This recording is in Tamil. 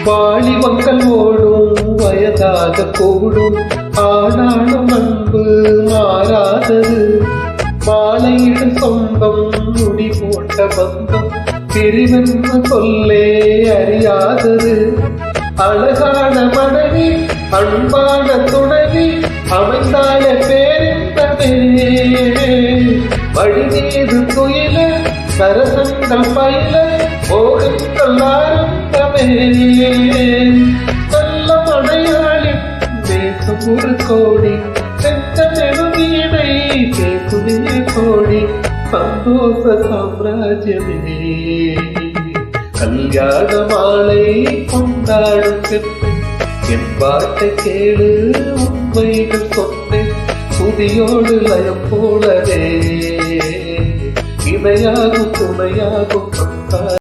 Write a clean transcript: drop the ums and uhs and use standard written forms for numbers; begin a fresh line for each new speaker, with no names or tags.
வாலிபங்கள் ஓடும் வயதாக கூடும், ஆனாலும் அன்பு மாறாதது. மாலையிடும் சொந்தம் முடி போட்ட பந்தம், பிரிவென்று சொல்லே அறியாதது. அழகான மனைவி அன்பான துணைவி அமைந்தாய பேரின்பமே, வழி மீது துயில சரசங்கள் பயில போகங்கள் ஆரம்பமே. நல்ல மனையாளி பேசும் ஒரு கோடி, செந்தமெனும் வீணை பேசுதே கோடி, சந்தோஷ சாம்ராஜ்யமே. கல்யாண மாலை கொண்டாடும் பெண்ணே, என் பாட்டை கேளு உண்மைகள் சொன்னேன், புதியோடு லயம் போலவே இணையாகும் துணையாகும்